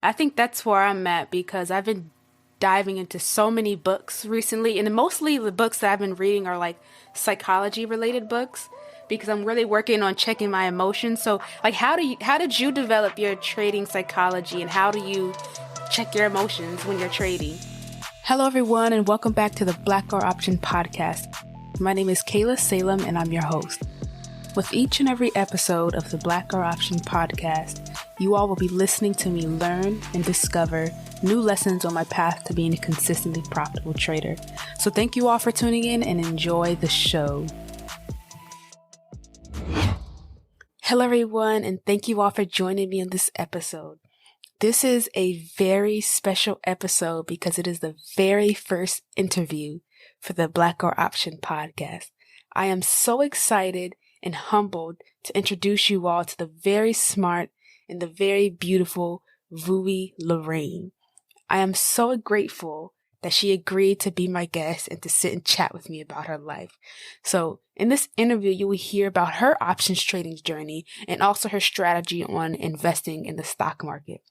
I think that's where I'm at because I've been diving into so many books recently, and mostly the books that I've been reading are like psychology related books because I'm really working on checking my emotions. So, like, how did you develop your trading psychology, and how do you check your emotions when you're trading? Hello, everyone, and welcome back to the Black Girl Option podcast. My name is Kayla Salem, and I'm your host. With each and every episode of the Black Girl Option podcast, you all will be listening to me learn and discover new lessons on my path to being a consistently profitable trader. So thank you all for tuning in and enjoy the show. Hello, everyone, and thank you all for joining me in this episode. This is a very special episode because it is the very first interview for the Black Girl Option podcast. I am so excited and humbled to introduce you all to the very smart and the very beautiful Vuyi Lorraine. I am so grateful that she agreed to be my guest and to sit and chat with me about her life. So in this interview, you will hear about her options trading journey and also her strategy on investing in the stock market.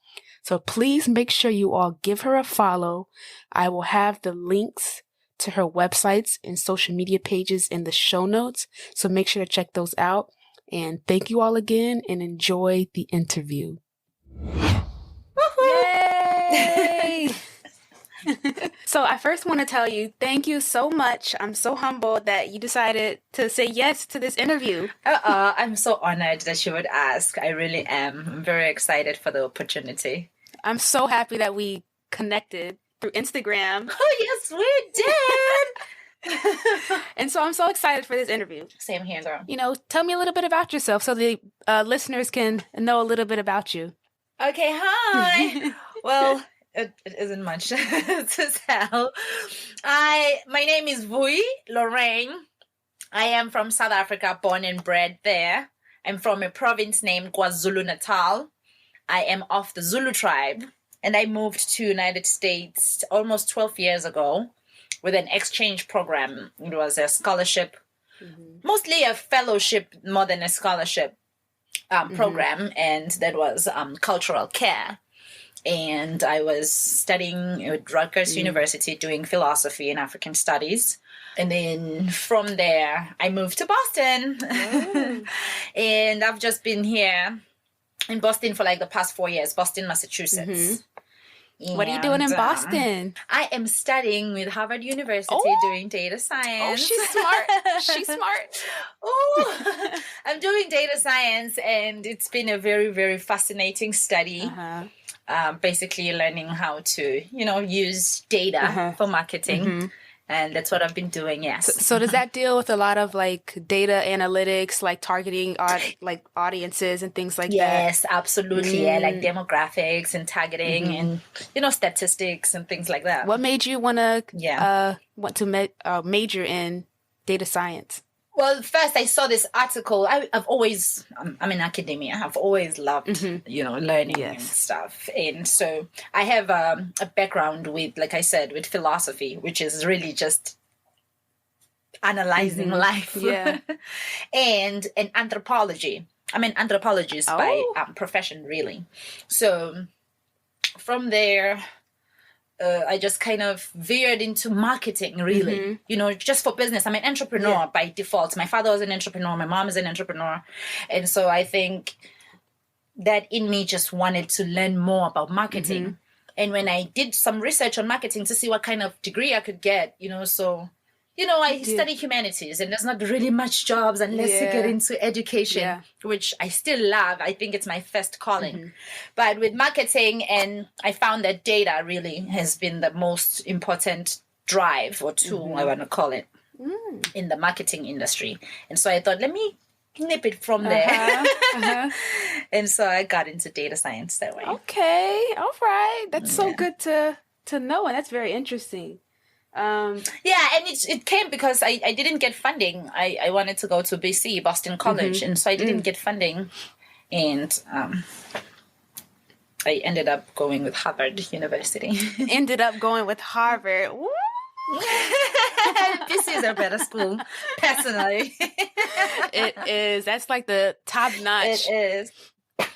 So please make sure you all give her a follow. I will have the links to her websites and social media pages in the show notes. So make sure to check those out. And thank you all again and enjoy the interview. Yay! So I first want to tell you, thank you so much. I'm so humbled that you decided to say yes to this interview. I'm so honored that you would ask. I really am. I'm very excited for the opportunity. I'm so happy that we connected through Instagram. Oh, yes, we did. And so I'm so excited for this interview. Same here, girl. You know, tell me a little bit about yourself so the listeners can know a little bit about you. Okay, hi. Well, it isn't much to tell. My name is Vuyi Lorraine. I am from South Africa, born and bred there. I'm from a province named KwaZulu-Natal. I am of the Zulu tribe, and I moved to United States almost 12 years ago with an exchange program. It was a scholarship, mostly a fellowship more than a scholarship program, and that was cultural care. And I was studying at Rutgers University doing philosophy and African studies. And then from there, I moved to Boston. And I've just been here in Boston for like the past 4 years, Boston, Massachusetts. What are you doing in Boston? I am studying with Harvard University doing data science. Oh, she's smart. She's smart. Oh, I'm doing data science, and it's been a very, very fascinating study. Basically learning how to, use data for marketing. And that's what I've been doing, yes. So does that deal with a lot of like data analytics, like targeting like audiences and things like that? Yes, absolutely. Yeah, like demographics and targeting and, statistics and things like that. What made you want to major in data science? Well, first I saw this article. I'm in academia. I've always loved, learning and stuff. And so I have a background with, like I said, with philosophy, which is really just analyzing life. Yeah. And anthropology. I'm an anthropologist by profession, really. So from there, I just kind of veered into marketing, really, just for business. I'm an entrepreneur by default. My father was an entrepreneur. My mom is an entrepreneur. And so I think that in me just wanted to learn more about marketing. And when I did some research on marketing to see what kind of degree I could get, I study humanities, and there's not really much jobs unless you get into education, which I still love. I think it's my first calling. But with marketing, and I found that data really has been the most important drive or tool, I want to call it, in the marketing industry. And so I thought, let me nip it from there. And so I got into data science that way. Okay. All right. That's so good to know. And that's very interesting. And it came because I didn't get funding. I wanted to go to BC, Boston College, and so I didn't get funding. And I ended up going with Harvard University. Woo! BC is a better school, personally. It is. That's like the top notch. It is.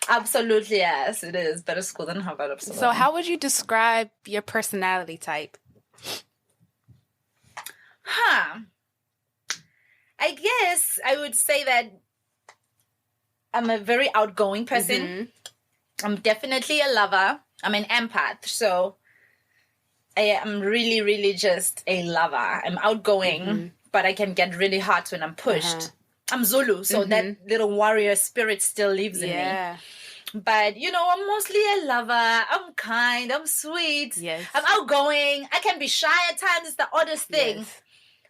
Absolutely, yes, it is. Better school than Harvard, absolutely. So how would you describe your personality type? I guess I would say that I'm a very outgoing person. I'm definitely a lover. I'm an empath. So I am really, really just a lover. I'm outgoing, but I can get really hot when I'm pushed. I'm Zulu, so that little warrior spirit still lives in me. But, I'm mostly a lover. I'm kind. I'm sweet. Yes. I'm outgoing. I can be shy at times. It's the oddest thing. Yes.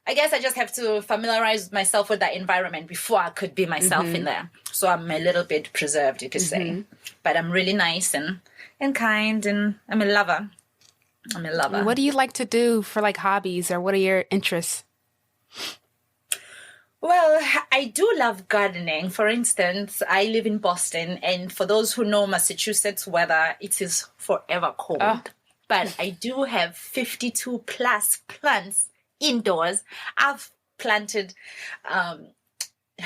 I guess I just have to familiarize myself with that environment before I could be myself in there. So I'm a little bit preserved, you could say. But I'm really nice and kind, and I'm a lover. I'm a lover. What do you like to do for like hobbies, or what are your interests? Well, I do love gardening. For instance, I live in Boston, and for those who know Massachusetts weather, it is forever cold. But I do have 52 plus plants indoors. I've planted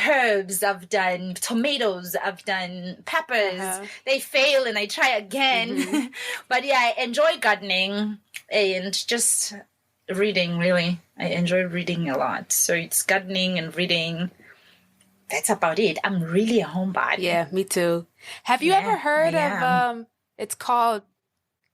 herbs, I've done tomatoes, I've done peppers. They fail and I try again. But yeah, I enjoy gardening and just reading, really. I enjoy reading a lot. So it's gardening and reading. That's about it. I'm really a homebody. Yeah, me too. Have you ever heard of it's called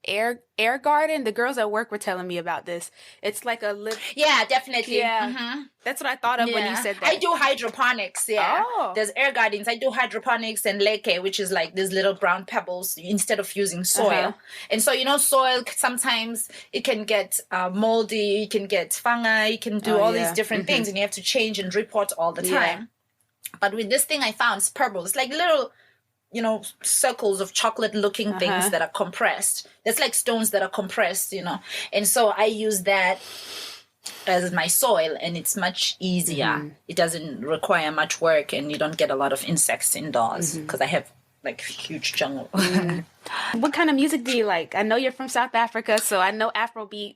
Air Garden? The girls at work were telling me about this. It's like a yeah, definitely. Yeah, that's what I thought of when you said that. I do hydroponics. Yeah, there's air gardens. I do hydroponics and leke, which is like these little brown pebbles instead of using soil. And so soil sometimes it can get moldy, it can get fungi, you can do all these different things, and you have to change and report all the time. But with this thing, I found it's purple. It's like little circles of chocolate looking things that are compressed. That's like stones that are compressed, And so I use that as my soil, and it's much easier. It doesn't require much work, and you don't get a lot of insects indoors because I have like huge jungle. What kind of music do you like? I know you're from South Africa, so I know Afrobeat.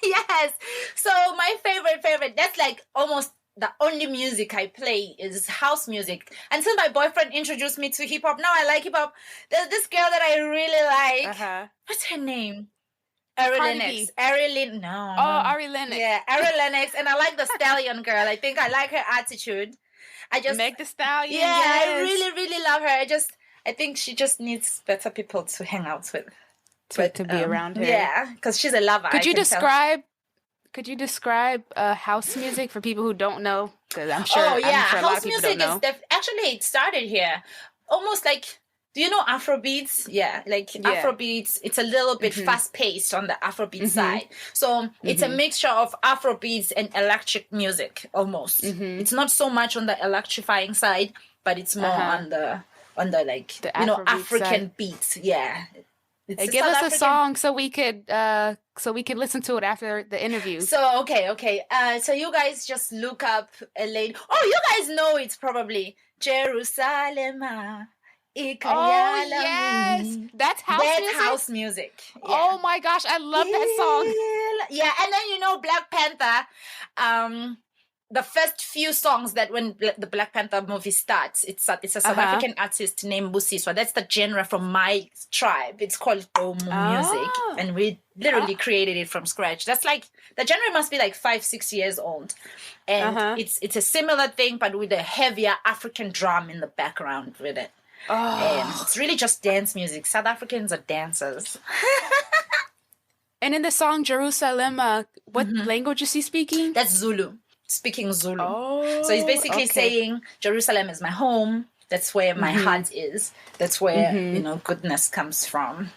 Yes. So my favorite, that's like almost the only music I play is house music. Until my boyfriend introduced me to hip hop. Now I like hip hop. There's this girl that I really like. What's her name? Ari Lennox. No. Oh, Ari Lennox. Yeah, Ari Lennox. And I like the Stallion girl. I think I like her attitude. Meg the Stallion. Yeah, yes. I really, really love her. I think she just needs better people to hang out with. To be around her. Yeah, because she's a lover. Could you describe house music for people who don't know? Because I'm sure a lot of people don't know. Actually, it started here. Almost like, do you know Afrobeats? Yeah, Afrobeats. It's a little bit fast-paced on the Afrobeat side. So it's a mixture of Afrobeats and electric music, almost. It's not so much on the electrifying side, but it's more on the African side. Beats. Yeah. Give us a song so we could listen to it after the interview. So okay. So you guys just look up a lady. Oh, you guys know it's probably Jerusalem. Oh yes, that's house music. Yeah. Oh my gosh, I love that song. Yeah, and then Black Panther. The first few songs that when the Black Panther movie starts, it's a South African artist named Busiswa. That's the genre from my tribe. It's called Gomu music, and we literally created it from scratch. That's like the genre must be like 5-6 years old, and it's a similar thing, but with a heavier African drum in the background with it. And it's really just dance music. South Africans are dancers. And in the song Jerusalem, what language is he speaking? That's Zulu. Speaking Zulu. So he's basically saying Jerusalem is my home. That's where my heart is. That's where, goodness comes from.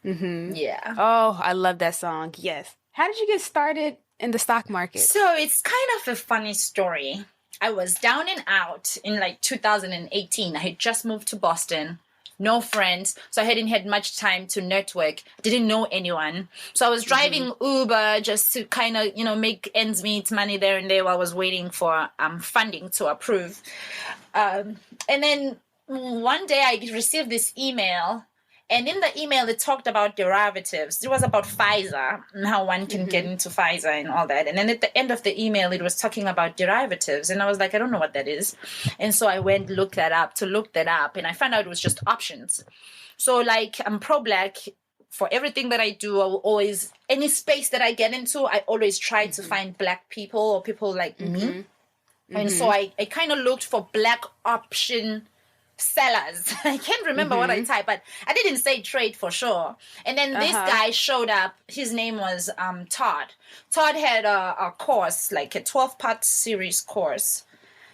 Yeah. Oh, I love that song. Yes. How did you get started in the stock market? So it's kind of a funny story. I was down and out in like 2018. I had just moved to Boston. No friends, so I hadn't had much time to network. Didn't know anyone, so I was driving Uber just to kind of make ends meet, money there and there while I was waiting for funding to approve. And then one day I received this email, And in the email, it talked about derivatives. It was about Pfizer and how one can get into Pfizer and all that. And then at the end of the email, it was talking about derivatives. And I was like, I don't know what that is. And so I went look that up, and I found out it was just options. So like, I'm pro-Black. For everything that I do, I will always, any space that I get into, I always try to find Black people or people like me. And so I kind of looked for Black option sellers. I can't remember what I typed, but I didn't say trade for sure. And then this guy showed up. His name was Todd. Todd had a course, like a 12-part series course,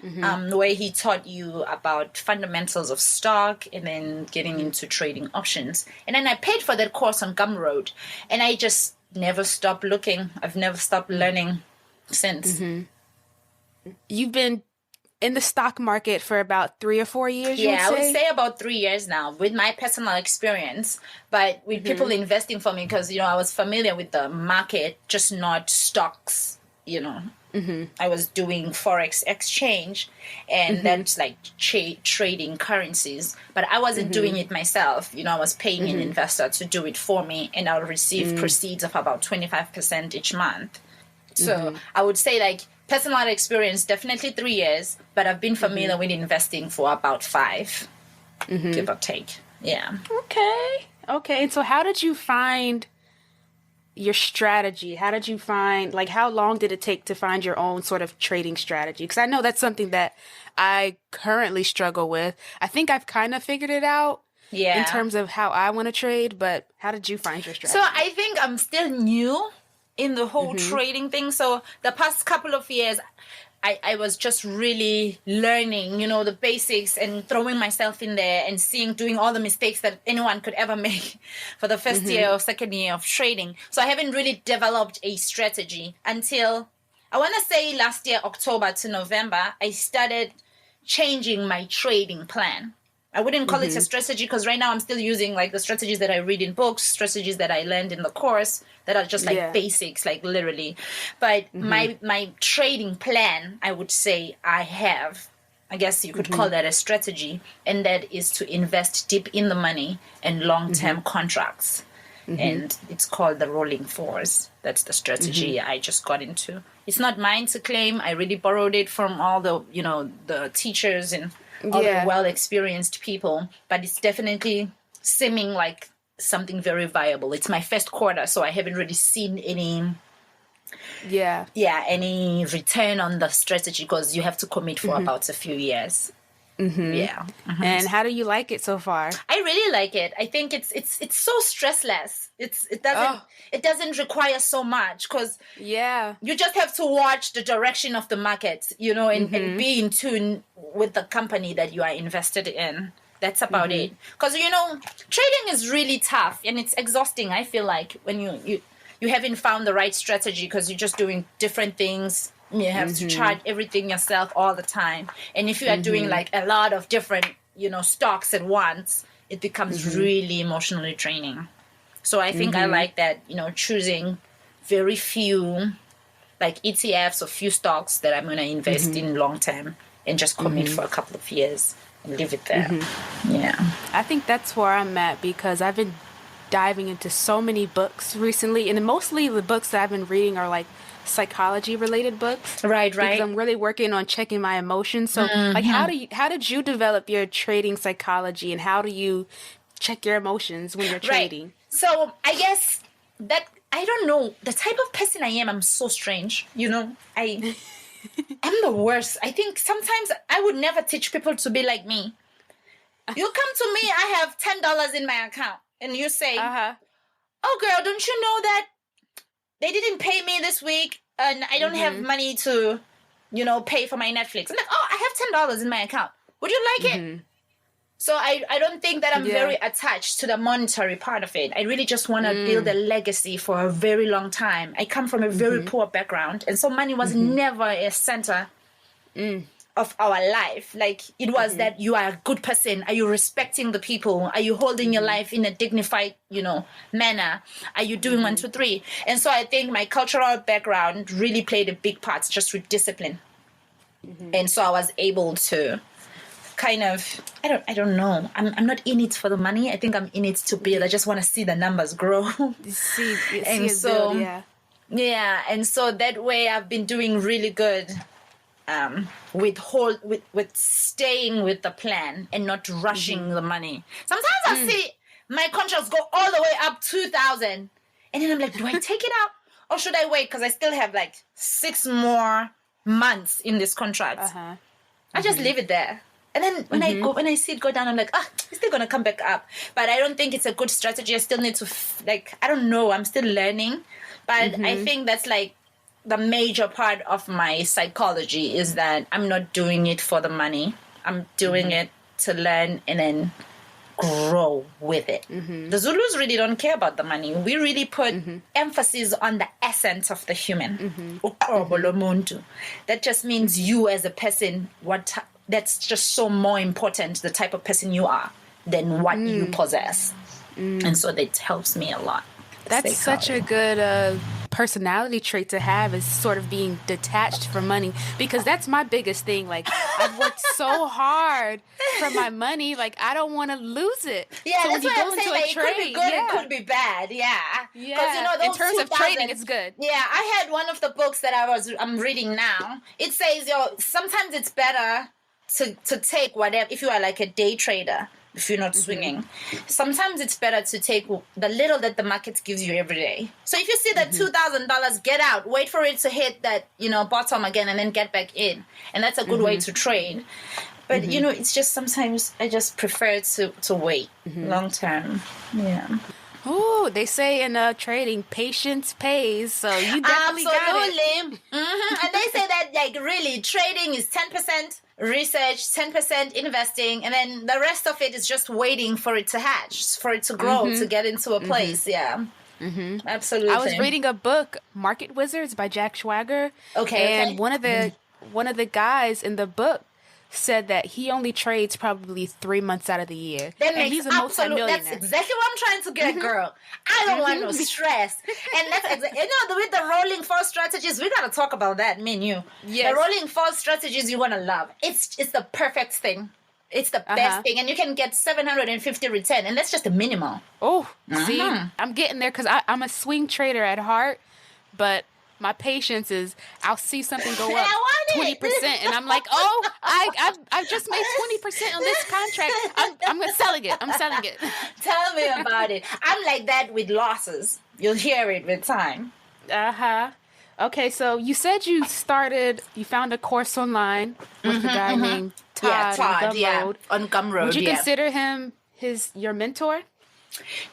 where he taught you about fundamentals of stock and then getting into trading options. And then I paid for that course on Gumroad, and I just never stopped looking. I've never stopped learning since. You've been in the stock market for about 3 or 4 years, I would say about 3 years now with my personal experience, but with people investing for me, because, I was familiar with the market, just not stocks, I was doing Forex exchange, and that's like trading currencies, but I wasn't doing it myself. I was paying an investor to do it for me, and I'll receive proceeds of about 25% each month. So I would say like personal experience, definitely 3 years, but I've been familiar with investing for about 5, give or take. Yeah. Okay. And so how did you find your strategy? How did you find, like, how long did it take to find your own sort of trading strategy? Because I know that's something that I currently struggle with. I think I've kind of figured it out in terms of how I want to trade, but how did you find your strategy? So I think I'm still new in the whole trading thing. So the past couple of years, I was just really learning, the basics and throwing myself in there and doing all the mistakes that anyone could ever make for the first year or second year of trading. So I haven't really developed a strategy until, I want to say last year, October to November, I started changing my trading plan. I wouldn't call it a strategy, because right now I'm still using like the strategies that I read in books, strategies that I learned in the course that are just like basics, like literally. But my trading plan, I would say I guess you could call that a strategy, and that is to invest deep in the money and long-term contracts. And it's called the rolling fours. That's the strategy I just got into. It's not mine to claim. I really borrowed it from all the, the teachers and all the well-experienced people, but it's definitely seeming like something very viable. It's my first quarter, so I haven't really seen any return on the strategy, because you have to commit for about a few years. And how do you like it so far? I really like it. I think it's so stressless. It doesn't require so much, because you just have to watch the direction of the market, and be in tune with the company that you are invested in. That's about it. Because trading is really tough and it's exhausting. I feel like when you haven't found the right strategy, because you're just doing different things. You have to chart everything yourself all the time. And if you are doing like a lot of different, stocks at once, it becomes really emotionally draining. So I think I like that, choosing very few like ETFs or few stocks that I'm going to invest in long term and just commit for a couple of years and leave it there. Yeah. I think that's where I'm at, because I've been diving into so many books recently, and mostly the books that I've been reading are like psychology related books. Right. Because I'm really working on checking my emotions. So like how did you develop your trading psychology, and how do you check your emotions when you're trading? Right. So I guess that, I don't know, the type of person I am, I'm so strange. I'm the worst. I think sometimes I would never teach people to be like me. You come to me, I have $10 in my account, and you say, oh girl, don't you know that they didn't pay me this week and I don't have money to, pay for my Netflix? I'm like, oh, I have $10 in my account. Would you like it? So I don't think that I'm very attached to the monetary part of it. I really just want to build a legacy for a very long time. I come from a very poor background, and so money was never a center of our life. Like, it was that you are a good person. Are you respecting the people? Are you holding your life in a dignified, manner? Are you doing 1, 2, 3? And so I think my cultural background really played a big part, just with discipline. And so I was able to kind of, I don't know. I'm not in it for the money. I think I'm in it to build. I just want to see the numbers grow. See And it so, build, yeah. yeah, and so that way I've been doing really good with staying with the plan and not rushing the money. Sometimes I see my contracts go all the way up 2,000, and then I'm like, do I take it out or should I wait? Because I still have like 6 more months in this contract. I just leave it there. And then when I see it go down, I'm like, it's still gonna come back up. But I don't think it's a good strategy. I still need to I don't know. I'm still learning, but I think that's like the major part of my psychology is that I'm not doing it for the money. I'm doing it to learn and then grow with it. The Zulus really don't care about the money. We really put emphasis on the essence of the human. That just means you as a person, that's just so more important, the type of person you are, than what you possess. And so that helps me a lot. That's such a good personality trait to have, is sort of being detached from money, because that's my biggest thing. Like, I've worked so hard for my money, like I don't want to lose it. Yeah, so that's when why you I'm go saying into a like, trade, it could be good, it could be bad. Yeah. Yeah. Those In terms of 2000 trading, it's good. Yeah, I had one of the books that I'm reading now. It says, sometimes it's better to take whatever, if you are like a day trader, if you're not swinging, sometimes it's better to take the little that the market gives you every day. So if you see that $2,000, get out, wait for it to hit that, bottom again, and then get back in. And that's a good way to trade. But, it's just sometimes I just prefer to wait long term. Yeah. Oh, they say in trading, patience pays. So you definitely got it. Absolutely. And they say that like really trading is 10% research, 10% investing, and then the rest of it is just waiting for it to hatch, for it to grow, to get into a place. Yeah. Absolutely. I was reading a book, Market Wizards by Jack Schwager. Okay. And one of the guys in the book said that he only trades probably 3 months out of the year. That and makes he's a absolute. multimillionaire. That's exactly what I'm trying to get, girl. I don't want no stress. And that's with the rolling fall strategies, we gotta talk about that, me and you. Yes. The rolling fall strategies you're gonna love. It's the perfect thing. It's the best thing, and you can get 750 return, and that's just a minimum. Oh, see, I'm getting there because I'm a swing trader at heart, but my patience is, I'll see something go up 20%, and I'm like, oh, I've just made 20% on this contract. I'm selling it. I'm selling it. Tell me about it. I'm like that with losses. You'll hear it with time. Okay, so you said you found a course online with a guy named Todd, on Gumroad. On Gumroad. Would you consider him your mentor?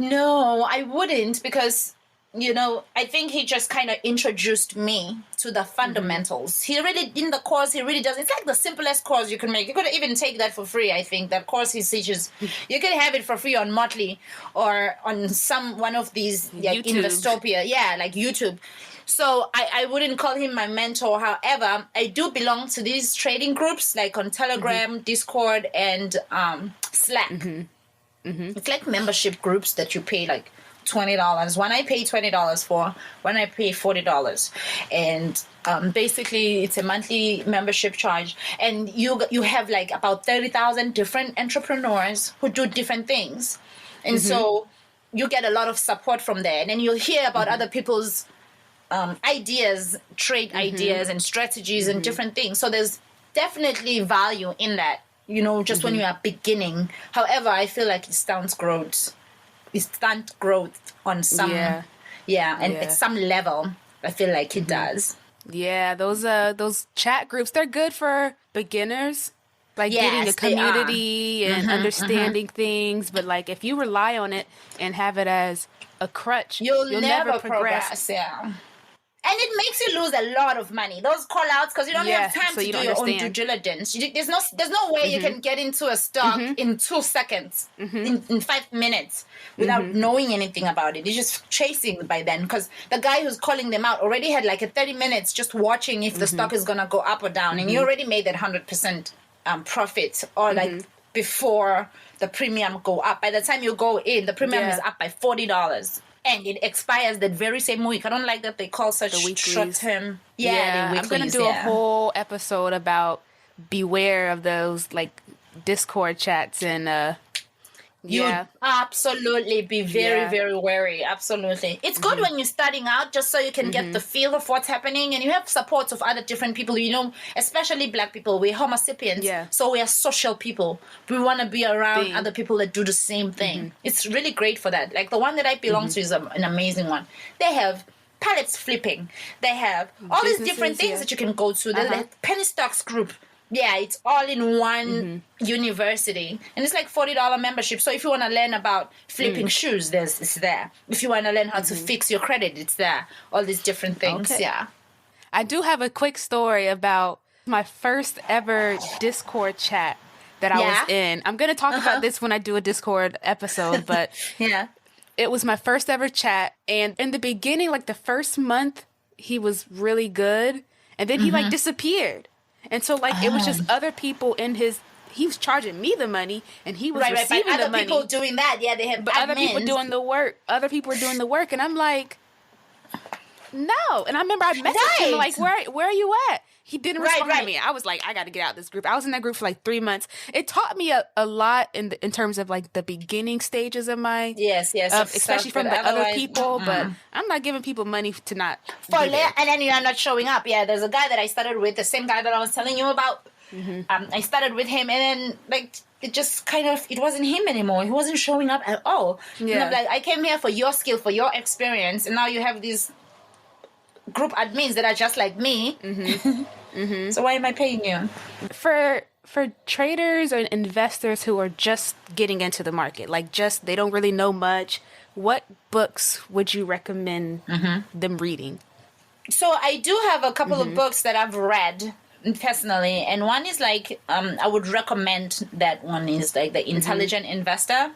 No, I wouldn't, because I think he just kind of introduced me to the fundamentals. He really, in the course, he really does. It's like the simplest course you can make. You could even take that for free, I think. That course he teaches, you can have it for free on Motley or on one of these, like Investopia. Yeah, like YouTube. So I wouldn't call him my mentor. However, I do belong to these trading groups, like on Telegram, Discord, and Slack. It's like membership groups that you pay like $20. One I pay $20 for, one I pay $40, and basically it's a monthly membership charge, and you have like about 30,000 different entrepreneurs who do different things, and so you get a lot of support from there, and then you'll hear about other people's ideas, trade ideas and strategies and different things. So there's definitely value in that, just when you are beginning. However, I feel like it stunts growth on some, at some level, I feel like it does. Yeah, those chat groups, they're good for beginners, like getting a community and understanding things. But like if you rely on it and have it as a crutch, you'll never progress. Yeah. And it makes you lose a lot of money. Those call outs, because you don't have time to do your own due diligence. There's no way you can get into a stock in 2 seconds, in 5 minutes, without knowing anything about it. You're just chasing by then, because the guy who's calling them out already had like a 30 minutes just watching if the stock is going to go up or down. And you already made that 100% profit, or like before the premium go up. By the time you go in, the premium is up by $40. And it expires that very same week. I don't like that they call such short term. I'm going to do a whole episode about beware of those like Discord chats and You'd absolutely be very, very wary. Absolutely. It's good when you're starting out just so you can get the feel of what's happening and you have support of other different people. You know, especially Black people. We're Homo sapiens. Yeah. So we are social people. We want to be around other people that do the same thing. It's really great for that. Like the one that I belong to is an amazing one. They have pallets flipping. They have all these different things that you can go to. They have penny stocks group. Yeah, it's all in one university. And it's like $40 membership. So if you want to learn about flipping shoes, it's there. If you want to learn how to fix your credit, it's there. All these different things, yeah. I do have a quick story about my first ever Discord chat that I was in. I'm going to talk about this when I do a Discord episode, but it was my first ever chat. And in the beginning, like the first month, he was really good. And then he like disappeared. And so, like, it was just other people in his... He was charging me the money, and he was receiving but the money. other people doing that, they have But other people doing the work. Other people were doing the work, and I'm like, no. And I remember I messaged him, like, where are you at? He didn't respond to me. I was like, I got to get out of this group. I was in that group for like 3 months. It taught me a lot in terms of like the beginning stages of my... especially from the other people. But I'm not giving people money to not... And then you're not showing up. Yeah, there's a guy that I started with, the same guy that I was telling you about. I started with him, and then like it just kind of... It wasn't him anymore. He wasn't showing up at all. Yeah. And I'm like, I came here for your skill, for your experience, and now you have these group admins that are just like me. So why am I paying you? For traders or investors who are just getting into the market, like they don't really know much, what books would you recommend them reading? So I do have a couple of books that I've read personally, and one is like I would recommend that one is like The Intelligent Investor.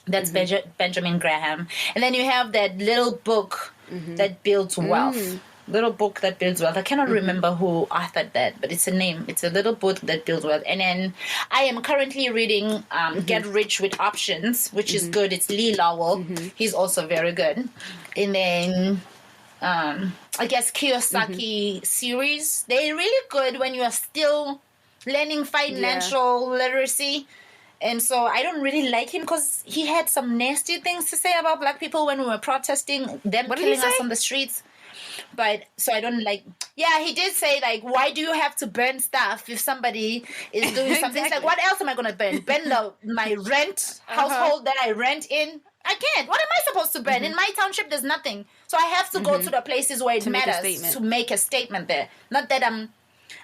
That's Benjamin Graham. And then you have that little book that builds wealth. Little book that builds wealth. I cannot remember who authored that, but it's a name. It's a little book that builds wealth. And then I am currently reading Get Rich with Options, which is good. It's Lee Lowell. He's also very good. And then I guess Kiyosaki series. They're really good when you are still learning financial literacy. And so I don't really like him because he had some nasty things to say about Black people when we were protesting, them killing us on the streets. But so I don't like... Yeah, he did say, like, why do you have to burn stuff if somebody is doing something? It's like, what else am I going to burn? Burn my rent household that I rent in? I can't. What am I supposed to burn? In my township, there's nothing. So I have to go to the places where it matters to make a statement there. Not that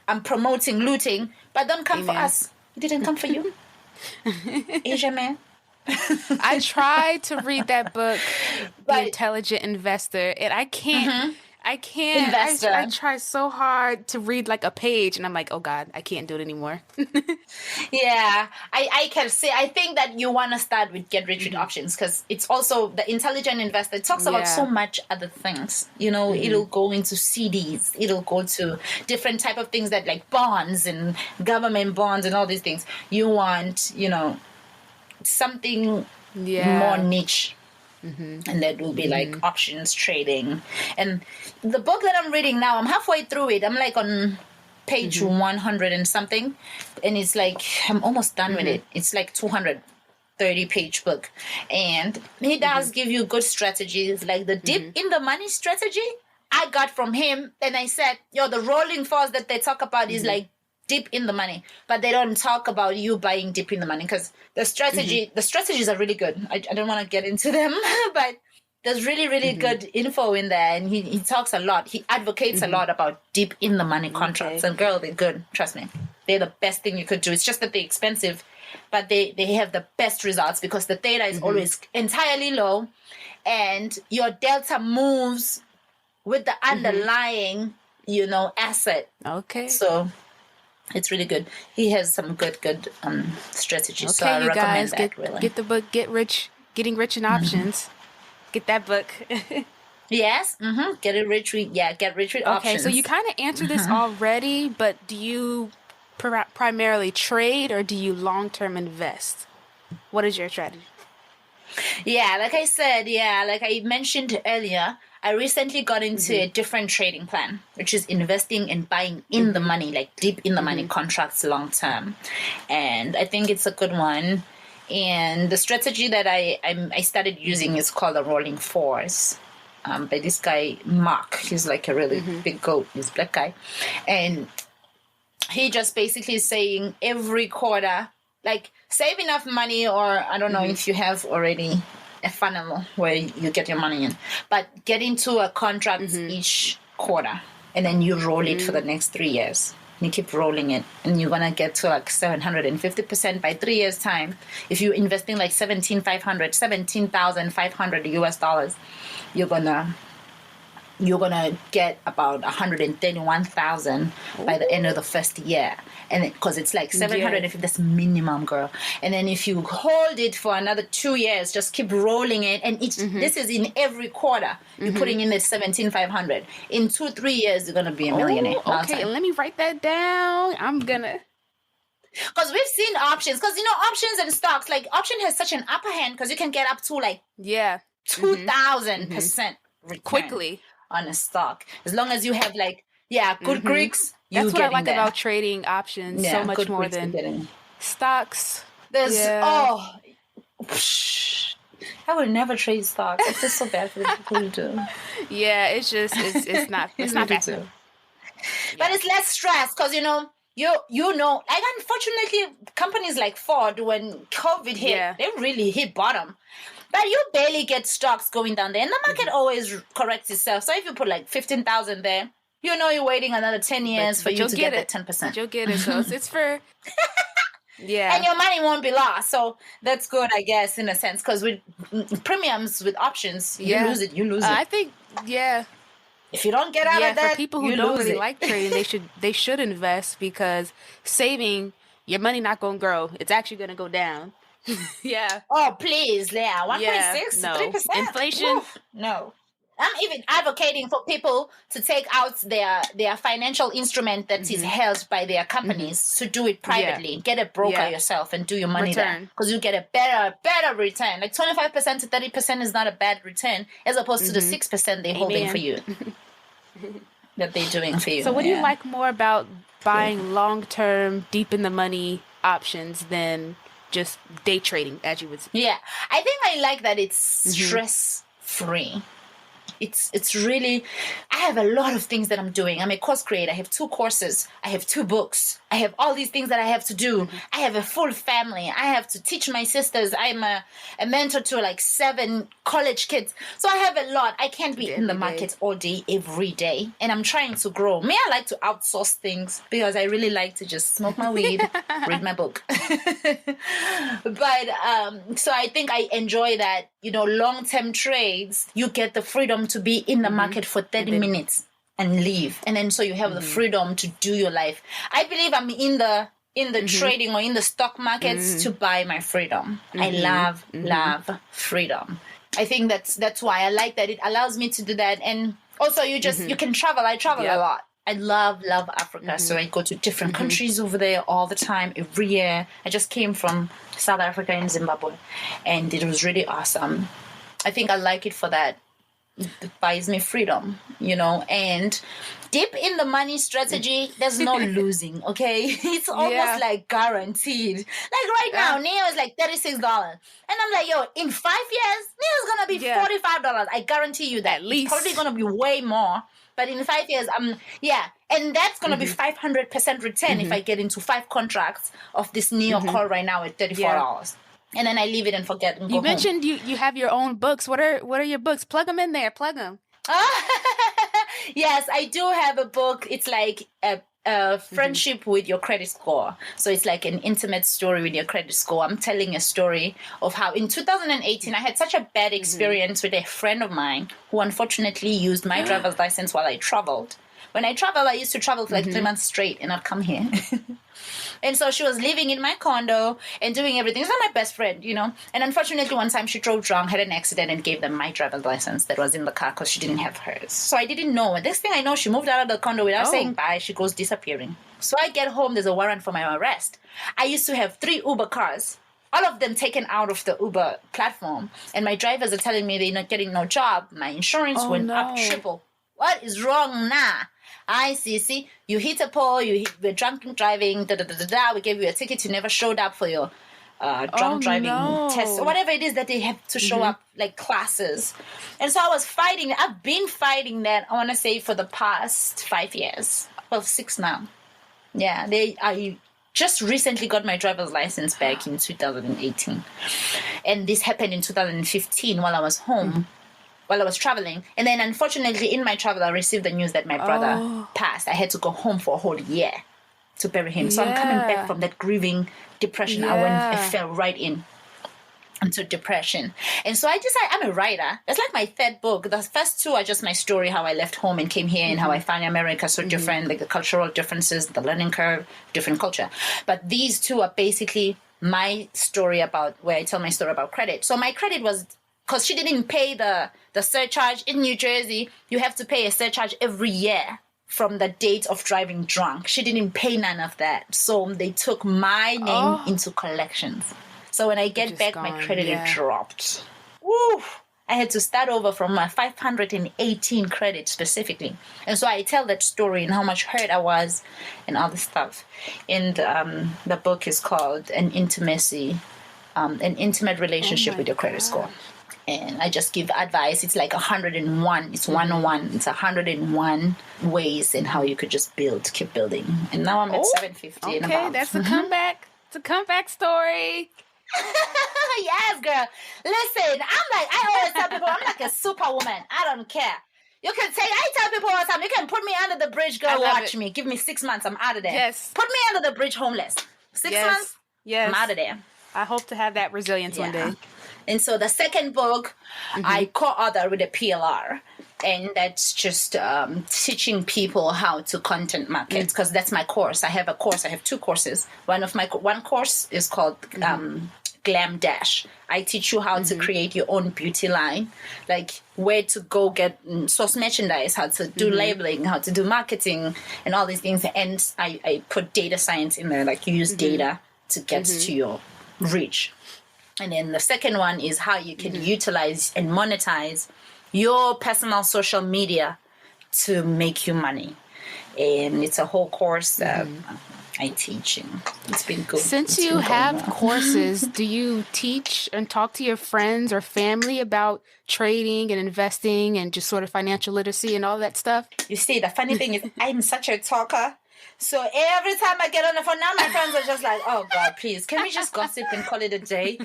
I'm promoting looting, but don't come for us. It didn't come for you. Asia man. I tried to read that book, The Intelligent Investor, and I can't. I try so hard to read like a page, and I'm like, oh God, I can't do it anymore. Yeah, I can say, I think that you want to start with Get Rich with Options because it's also The Intelligent Investor. It talks about so much other things. You know, it'll go into CDs. It'll go to different type of things that like bonds and government bonds and all these things. You want, something more niche. And that will be like options trading. And the book that I'm reading now, I'm halfway through it. I'm like on page 100 and something. And it's like, I'm almost done with it. It's like 230-page book. And he does give you good strategies, like the dip in the money strategy I got from him. And I said, the rolling falls that they talk about is like dip in the money, but they don't talk about you buying dip in the money because the strategies are really good. I don't want to get into them, but there's really, really good info in there. And he talks a lot. He advocates a lot about dip in the money contracts. And girl, they're good. Trust me. They're the best thing you could do. It's just that they're expensive, but they have the best results because the data is always entirely low and your delta moves with the underlying, asset. Okay. So it's really good. He has some good strategies. Okay, so I you recommend guys, that, really. Get the book, Getting Rich in Options. Get that book. Yes. Get Rich with Options. Okay, so you kind of answered this already, but do you primarily trade or do you long-term invest? What is your strategy? Yeah, like I said, like I mentioned earlier, I recently got into a different trading plan, which is investing and buying in the money, like deep in the money contracts long term. And I think it's a good one. And the strategy that I started using is called a rolling fours. By this guy, Mark. He's like a really big goat. He's a black guy. And he just basically is saying every quarter, like save enough money, or I don't know if you have already a funnel where you get your money in, but get into a contract each quarter, and then you roll it for the next 3 years. You keep rolling it, and you're gonna get to like 750% by 3 years time. If you're investing like 17,500 US dollars, you're gonna get about 131,000 by the end of the first year. And because it's like 750, that's minimum, girl. And then if you hold it for another 2 years, just keep rolling it. And this is in every quarter. You're putting in the 17,500. In 2-3 years, you're going to be a millionaire. Okay, let me write that down. I'm going to. Because we've seen options. Because, options and stocks, like option has such an upper hand because you can get up to like 2,000% return quickly on a stock. As long as you have like, good Greeks. That's what I like about trading options so much more than stocks. There's I would never trade stocks. I feel so bad for the people who do. Yeah, it's just it's not bad. But it's less stress because you know like unfortunately companies like Ford, when COVID hit, they really hit bottom. But you barely get stocks going down there, and the market always corrects itself. So if you put like 15,000 there, you're waiting another 10 years for you to get that 10%. But you'll get it. So it's for and your money won't be lost. So that's good, I guess, in a sense, because with premiums with options, you lose it. I think if you don't get out of that, for people who don't really like trading, they should invest, because saving, your money not going to grow. It's actually going to go down. Oh, please, 1.6, no. 3%. Inflation. Oof, no. I'm even advocating for people to take out their financial instrument that is held by their companies to do it privately. Get a broker yourself and do your money there, because you get a better return. Like 25% to 30% is not a bad return, as opposed to the 6% they're holding for you. That they're doing for you. So what do you like more about buying long-term, deep in the money options than just day trading, as you would say? Yeah, I think I like that it's stress-free. It's really, I have a lot of things that I'm doing. I'm a course creator. I have 2 courses. I have 2 books. I have all these things that I have to do. I have a full family. I have to teach my sisters. I'm a mentor to like 7 college kids. So I have a lot. I can't be in the market all day, every day. And I'm trying to grow. I like to outsource things because I really like to just smoke my weed, read my book. But so I think I enjoy that, long-term trades, you get the freedom to be in the market for 30 minutes and leave. And then so you have the freedom to do your life. I believe I'm in the trading or in the stock markets to buy my freedom. I love freedom. I think that's why I like that. It allows me to do that. And also you can travel. I travel a lot. I love Africa. So I go to different countries over there all the time, every year. I just came from South Africa and Zimbabwe, and it was really awesome. I think I like it for that. It buys me freedom, and deep in the money strategy, there's no losing, okay? It's almost like guaranteed. Like right now, Neo is like $36. And I'm like, in 5 years, Neo's going to be $45. I guarantee you that. At least. It's probably going to be way more. But in 5 years, and that's going to be 500% return if I get into 5 contracts of this Neo call right now at $34. And then I leave it and forget and go home. You mentioned you have your own books. What are your books? Plug them in there. Plug them. Yes, I do have a book. It's like a friendship with your credit score. So it's like an intimate story with your credit score. I'm telling a story of how in 2018 I had such a bad experience with a friend of mine who unfortunately used my driver's license while I traveled. When I travel, I used to travel for like 3 months straight and I'd come here. And so she was living in my condo and doing everything. She's not my best friend, And unfortunately, one time she drove drunk, had an accident, and gave them my driver's license that was in the car because she didn't have hers. So I didn't know. And next thing I know, she moved out of the condo without saying bye. She goes disappearing. So I get home. There's a warrant for my arrest. I used to have 3 Uber cars. all of them taken out of the Uber platform. And my drivers are telling me they're not getting no job. My insurance went up triple. What is wrong now? I see, you hit a pole, we're drunk driving, we gave you a ticket, you never showed up for your drunk driving test, or whatever it is that they have to show up, like classes. And so I've been fighting that, I want to say, for the past 5 years. Well, 6 now. Yeah, I just recently got my driver's license back in 2018. And this happened in 2015 while I was home, while I was traveling. And then unfortunately in my travel, I received the news that my brother passed. I had to go home for a whole year to bury him. So I'm coming back from that grieving depression. I fell right into depression. And so I decided, I'm a writer. That's like my third book. The first two are just my story, how I left home and came here and how I found America so different, like the cultural differences, the learning curve, different culture. But these two are basically my story about, where I tell my story about credit. So my credit was, because she didn't pay the surcharge in New Jersey, you have to pay a surcharge every year from the date of driving drunk. She didn't pay none of that. So they took my name into collections. So when I get back, my credit dropped. Woo! I had to start over from my 518 credit specifically. And so I tell that story and how much hurt I was and all this stuff. And the book is called An Intimate Relationship with Your Credit Score. And I just give advice. It's like 101. It's 101. It's 101 ways in how you could just keep building. And now I'm at 750 and above. Okay, that's a comeback. It's a comeback story. Yes, girl. Listen, I always tell people, I'm like a superwoman. I don't care. You can say, I tell people all the time, you can put me under the bridge, girl, watch me. Give me 6 months, I'm out of there. Yes. Put me under the bridge homeless. 6 months, I'm out of there. I hope to have that resilience one day. And so the second book, I co-author with a PLR. And that's just teaching people how to content market, because that's my course. I have a course. I have 2 courses. One course is called Glam Dash. I teach you how to create your own beauty line, like where to go get source merchandise, how to do labeling, how to do marketing, and all these things. And I put data science in there, like you use data to get to your reach. And then the second one is how you can utilize and monetize your personal social media to make you money. And it's a whole course that I teach, and it's been good. Since you have courses, do you teach and talk to your friends or family about trading and investing and just sort of financial literacy and all that stuff? You see, the funny thing is I'm such a talker. So every time I get on the phone, now my friends are just like, oh, God, please, can we just gossip and call it a day?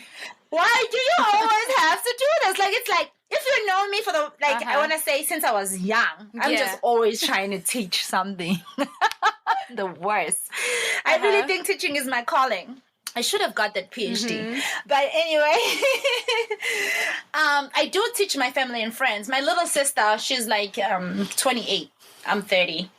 Why do you always have to do this? Like, it's like, if you know me for the, like, I want to say since I was young, I'm just always trying to teach something. The worst. I really think teaching is my calling. I should have got that PhD. But anyway, I do teach my family and friends. My little sister, she's like 28. I'm 30.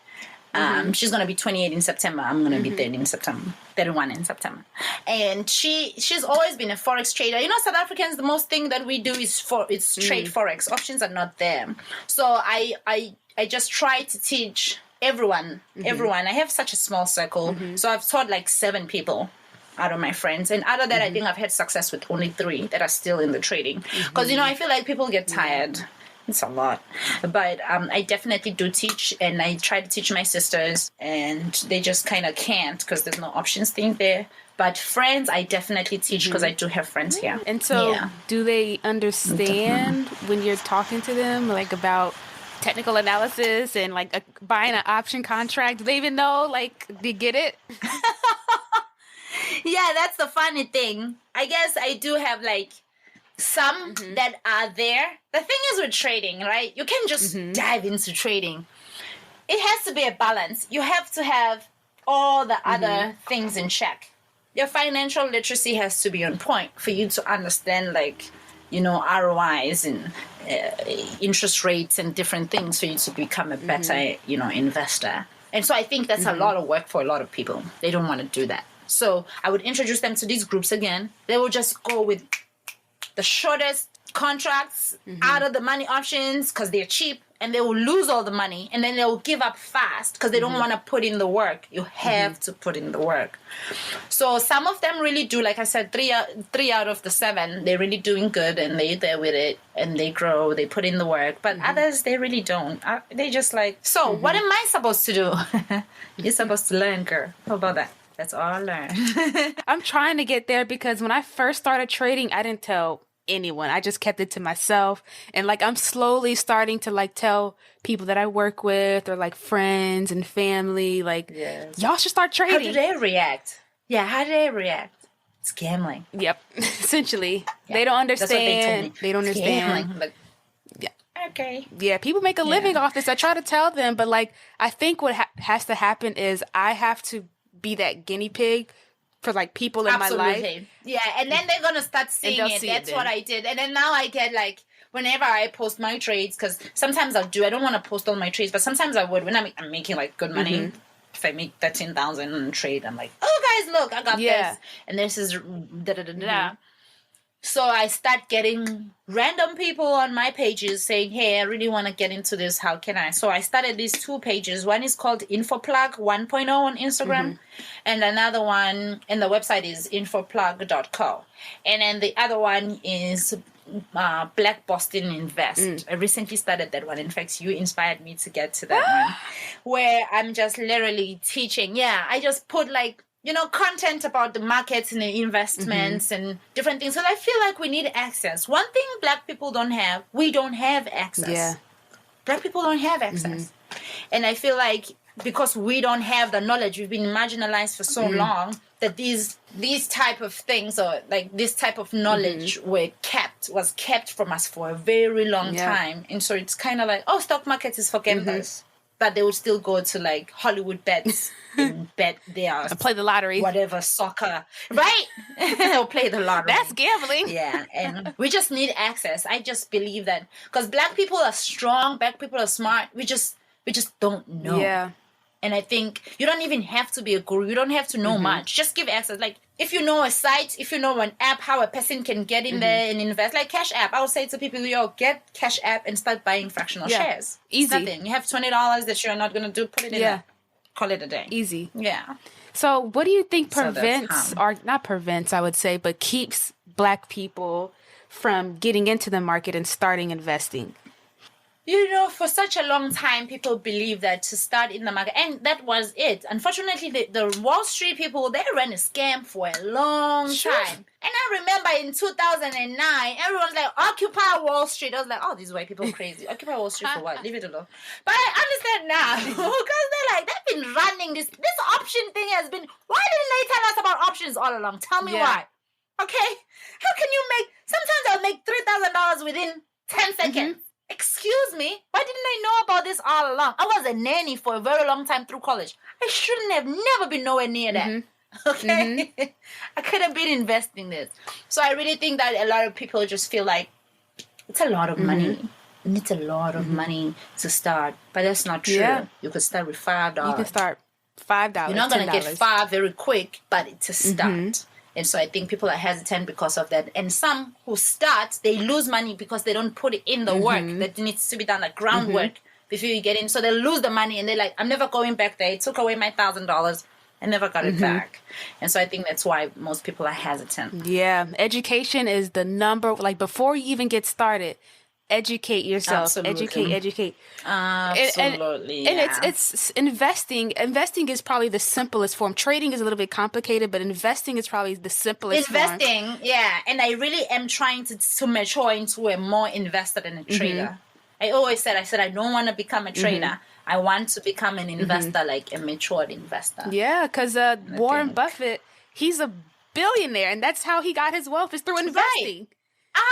She's going to be 28 in September. I'm going to be 30 in September, 31 in September. And she's always been a Forex trader. You know, South Africans, the most thing that we do is trade Forex. Options are not there. So I just try to teach everyone. I have such a small circle. So I've taught like 7 people out of my friends. And out of that, I think I've had success with only 3 that are still in the trading. Because, you know, I feel like people get tired. It's a lot. But I definitely do teach, and I try to teach my sisters, and they just kind of can't because there's no options thing there. But friends, I definitely teach because I do have friends here. And so do they understand when you're talking to them, like about technical analysis and like buying an option contract? Do they even know, like, they get it? Yeah, that's the funny thing. I guess I do have like some that are there. The thing is with trading, right? You can't just dive into trading. It has to be a balance. You have to have all the other things in check. Your financial literacy has to be on point for you to understand, like, you know, ROIs and interest rates and different things for you to become a better, you know, investor. And so I think that's a lot of work for a lot of people. They don't want to do that. So I would introduce them to these groups again. They will just go with the shortest contracts out of the money options because they're cheap, and they will lose all the money, and then they will give up fast because they don't want to put in the work. You have to put in the work. So some of them really do, like I said, three out of the 7, they're really doing good, and they're there with it, and they grow, they put in the work. But others, they really don't. They just like, so what am I supposed to do? You're supposed to learn, girl. How about that? That's all I learned. I'm trying to get there because when I first started trading, I didn't tell anyone. I just kept it to myself. And like, I'm slowly starting to like tell people that I work with or like friends and family, like, y'all should start trading. How do they react? Yeah, how do they react? It's gambling. Yep. Essentially. Yeah. They don't understand. That's what they told me. They don't understand. Gambling. Like, yeah. Okay. Yeah, people make a living off this. I try to tell them, but like, I think what has to happen is I have to be that guinea pig for like people in my life. Yeah, and then they're gonna start seeing it. That's what I did. And then now I get like, whenever I post my trades, because sometimes I don't want to post all my trades, but sometimes I would when I'm making like good money. If I make 13,000 in a trade, I'm like, oh guys, look, I got this, and this is da da da da. So I start getting random people on my pages saying, hey, I really want to get into this. How can I? So I started these 2 pages. One is called Infoplug 1.0 on Instagram. And another one, and the website is infoplug.co. And then the other one is Black Boston Invest. I recently started that one. In fact, you inspired me to get to that one, where I'm just literally teaching. Yeah, I just put like, content about the markets and the investments and different things. So I feel like we need access. One thing Black people don't have, we don't have access. Yeah. Black people don't have access. And I feel like because we don't have the knowledge, we've been marginalized for so long that these type of things, or like this type of knowledge was kept from us for a very long time. And so it's kind of like, stock market is for gamblers. But they would still go to like Hollywood bets and bet their and play the lottery, whatever, soccer, right? They'll play the lottery. That's gambling. Yeah, and we just need access. I just believe that because Black people are strong, Black people are smart. We just don't know. Yeah. And I think you don't even have to be a guru. You don't have to know much. Just give access. Like, if you know a site, if you know an app, how a person can get in there and invest. Like Cash App. I would say to people, get Cash App and start buying fractional shares. Easy. It's nothing. You have $20 that you're not going to do. Put it in there. Call it a day. Easy. Yeah. So what do you think prevents, or not prevents, I would say, but keeps Black people from getting into the market and starting investing? For such a long time, people believe that to start in the market, and that was it. Unfortunately, the Wall Street people, they ran a scam for a long time. And I remember in 2009, everyone's like, Occupy Wall Street. I was like, these white people are crazy. Occupy Wall Street for what? Leave it alone. But I understand now, because they've been running this option thing has been, why didn't they tell us about options all along? Tell me why. Okay? How can you sometimes I'll make $3,000 within 10 seconds. Excuse me, why didn't I know about this all along? I was a nanny for a very long time through college. I shouldn't have never been nowhere near that. Okay? I could have been investing this. So I really think that a lot of people just feel like it's a lot of money. And it's a lot of money to start. But that's not true. Yeah. You could start with $5. You can start $5. You're not going to get $5 very quick, but it's a start. And so I think people are hesitant because of that. And some who start, they lose money because they don't put in the work that needs to be done, like groundwork, before you get in. So they lose the money and they're like, I'm never going back there. It took away my $1,000. I never got it back. And so I think that's why most people are hesitant. Yeah. Education is the number, like before you even get started, educate yourself. Absolutely. Educate. Absolutely. And it's investing. Investing is probably the simplest form. Trading is a little bit complicated, but investing is probably the simplest form. Yeah. And I really am trying to mature into a more investor than a trader. I always said, I don't want to become a trader. I want to become an investor, like a matured investor. Yeah, because Warren Buffett, he's a billionaire, and that's how he got his wealth, is through investing. Right.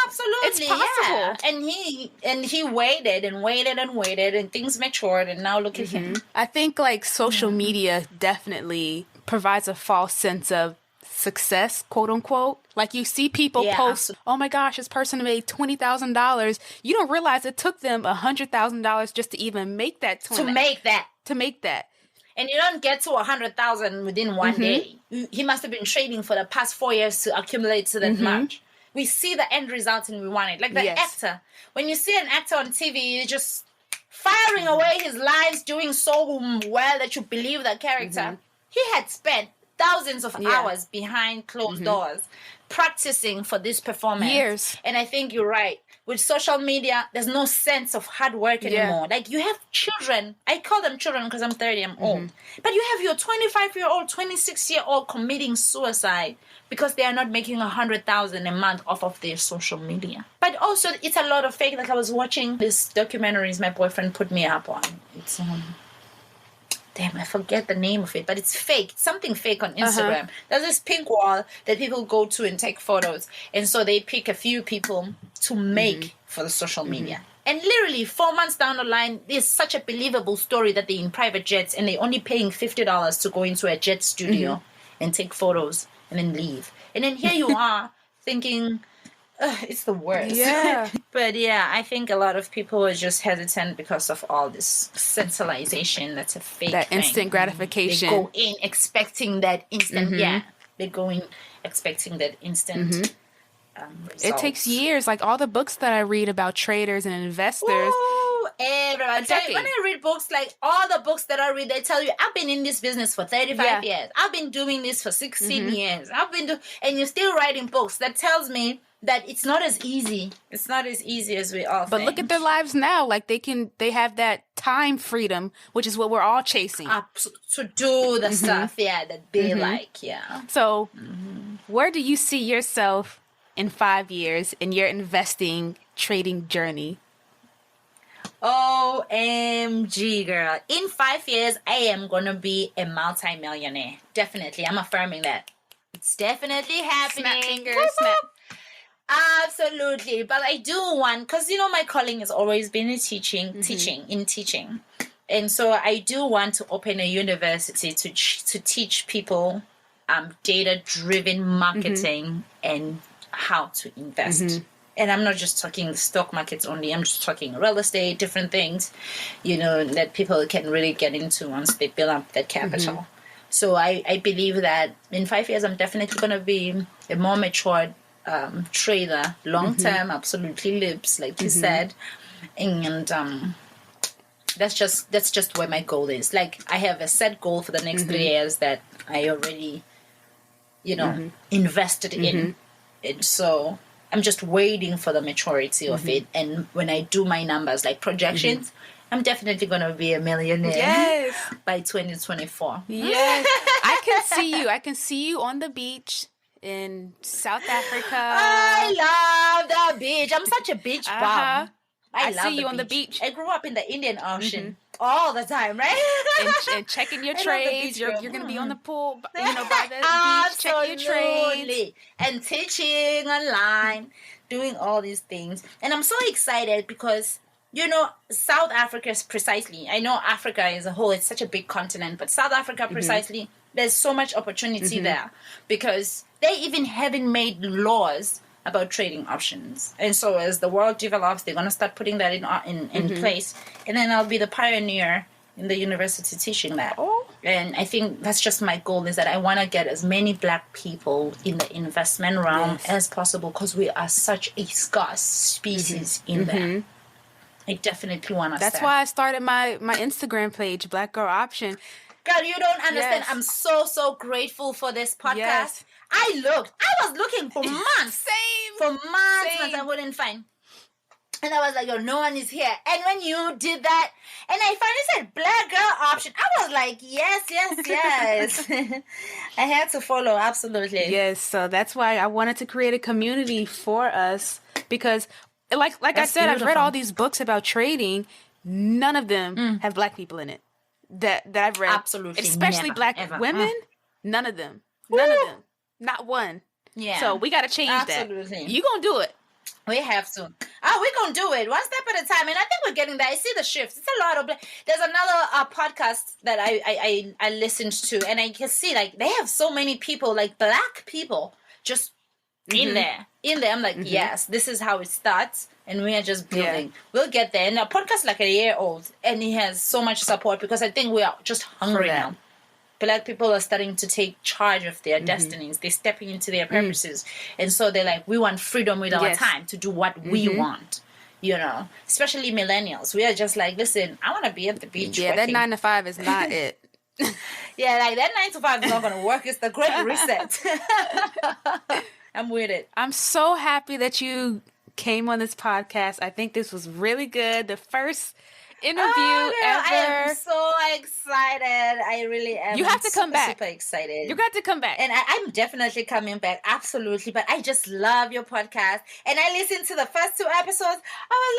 Absolutely, it's possible. Yeah. And he waited and things matured, and now look at him. I think like social media definitely provides a false sense of success, quote unquote. Like you see people post, oh my gosh, this person made $20,000. You don't realize it took them $100,000 just to even make that. To make that. And you don't get to 100,000 within one day. He must have been trading for the past 4 years to accumulate to that much. we see the end result and we want it. Like the actor. When you see an actor on TV, you're just firing away his lines, doing so well that you believe the character. He had spent thousands of hours behind closed doors practicing for this performance. Years. And I think you're right. With social media, there's no sense of hard work anymore. Like, you have children. I call them children because I'm 30, I'm old. But you have your 25-year-old, 26-year-old committing suicide because they are not making $100,000 a month off of their social media. But also, it's a lot of fake. Like, I was watching this documentaries my boyfriend put me up on. It's damn, I forget the name of it, but it's fake. It's something fake on Instagram. There's this pink wall that people go to and take photos. And so they pick a few people to make for the social media. And literally 4 months down the line, there's such a believable story that they're in private jets and they're only paying $50 to go into a jet studio and take photos and then leave. And then here you are thinking, it's the worst. Yeah. But yeah, I think a lot of people are just hesitant because of all this sensationalization that's a fake that thing. instant gratification. They go in expecting that instant, they go in expecting that instant results. It takes years. Like all the books that I read about traders and investors. Ooh, everyone. When I read books, like all the books that I read, they tell you, I've been in this business for 35 years. I've been doing this for 16 years. And you're still writing books. That tells me that it's not as easy. It's not as easy as we all think. But look at their lives now. Like they have that time freedom, which is what we're all chasing. To do the stuff, that they like, So where do you see yourself in 5 years in your investing, trading journey? OMG, girl. In 5 years, I am going to be a multi-millionaire. Definitely. I'm affirming that. It's definitely happening. Snap fingers, snap. Absolutely. But I do want, because, my calling has always been in teaching. And so I do want to open a university to teach people data-driven marketing and how to invest. And I'm not just talking stock markets only. I'm just talking real estate, different things, that people can really get into once they build up that capital. So I believe that in 5 years, I'm definitely going to be a more matured trader, long-term, absolutely lips, like you said. And that's just where my goal is. Like, I have a set goal for the next 3 years that I already, invested in. And so I'm just waiting for the maturity of it. And when I do my numbers, like projections, I'm definitely going to be a millionaire by 2024. Yes. I can see you on the beach in South Africa. I love the beach. I'm such a beach bum. I love see you on the beach. I grew up in the Indian Ocean all the time, right? and checking your trades. You're going to be on the pool, by the beach, checking your trades. And teaching online, doing all these things. And I'm so excited because, South Africa is precisely, I know Africa as a whole, it's such a big continent, but South Africa precisely, there's so much opportunity there because they even haven't made laws about trading options. And so as the world develops, they're going to start putting that in place. And then I'll be the pioneer in the university teaching that. And I think that's just my goal, is that I want to get as many Black people in the investment realm as possible because we are such a scarce species in there. I definitely want us That's why I started my Instagram page, Black Girl Option. Girl, you don't understand. I'm so grateful for this podcast. I was looking for months. For months, I wouldn't find. And I was like, no one is here. And when you did that, and I finally said Black Girl Option, I was like, yes. I had to follow, absolutely. Yes, so that's why I wanted to create a community for us because, like I said, beautiful. I've read all these books about trading. None of them have Black people in it that I've read. Absolutely. Especially Black women. None of them. None of them. Not one. Yeah. So we got to change that. You gonna do it. We have to. We're going to do it one step at a time. And I think we're getting there. I see the shifts. It's a lot of... There's another podcast that I listened to. And I can see, like, they have so many people, like, Black people, just in there. I'm like, yes, this is how it starts. And we are just building. We'll get there. And our podcast is like a year old. And he has so much support because I think we are just hungry now. Black people are starting to take charge of their destinies. They're stepping into their purposes. And so they're like, we want freedom with our time to do what we want. You know, especially millennials. We are just like, listen, I want to be at the beach. Yeah, working. that 9 to 5 is not it. Yeah, like that 9 to 5 is not going to work. It's the great reset. I'm with it. I'm so happy that you came on this podcast. I think this was really good. The first interview ever. I am so excited. I really am. You have to come back. Super excited. You got to come back. And I'm definitely coming back. Absolutely. But I just love your podcast. And I listened to the first 2 episodes. I was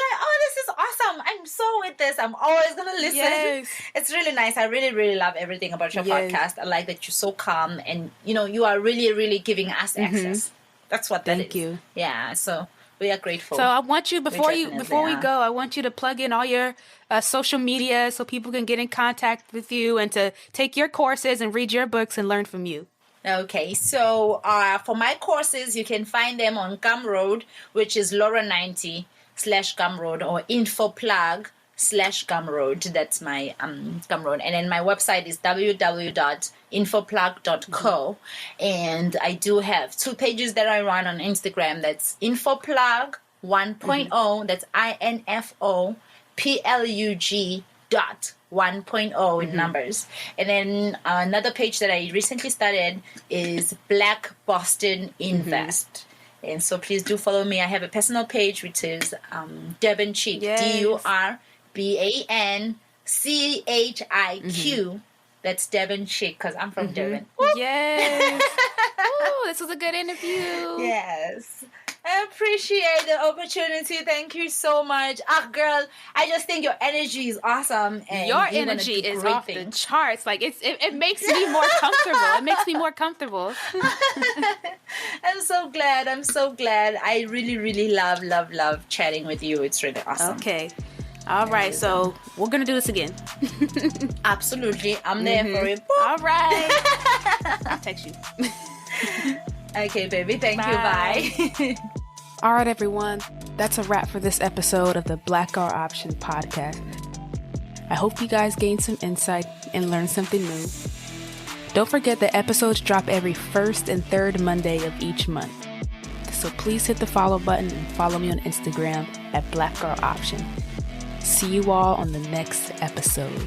like, oh, this is awesome. I'm so with this. I'm always going to listen. Yes. It's really nice. I really, really love everything about your podcast. I like that you're so calm. And, you know, you are really, really giving us access. That's what that is. Thank you. Yeah. So we are grateful. So I want you, before we go, I want you to plug in all your social media so people can get in contact with you and to take your courses and read your books and learn from you. Okay, so for my courses, you can find them on Gumroad, which is Laura90/Gumroad, or Infoplug/Gumroad. That's my Gumroad. And then my website is www.infoplug.co. And I do have 2 pages that I run on Instagram. That's Infoplug 1.0. That's INFOPLUG.1.0 with numbers. And then another page that I recently started is Black Boston Invest. And so please do follow me. I have a personal page which is Durban Chic, DURBANCHIQ. That's Durban Chic because I'm from Durban. Yes. Ooh, this was a good interview. Yes. I appreciate the opportunity. Thank you so much. Girl, I just think your energy is awesome. And your energy is off the charts. Like it makes me more comfortable. It makes me more comfortable. I'm so glad. I really, really love chatting with you. It's really awesome. Okay. All right. So we're going to do this again. Absolutely. I'm there for it. All right. I'll text you. Okay, baby. Thank you. Bye. All right, everyone. That's a wrap for this episode of the Black Girl Option podcast. I hope you guys gained some insight and learned something new. Don't forget that episodes drop every first and third Monday of each month. So please hit the follow button and follow me on Instagram at Black Girl Option. See you all on the next episode.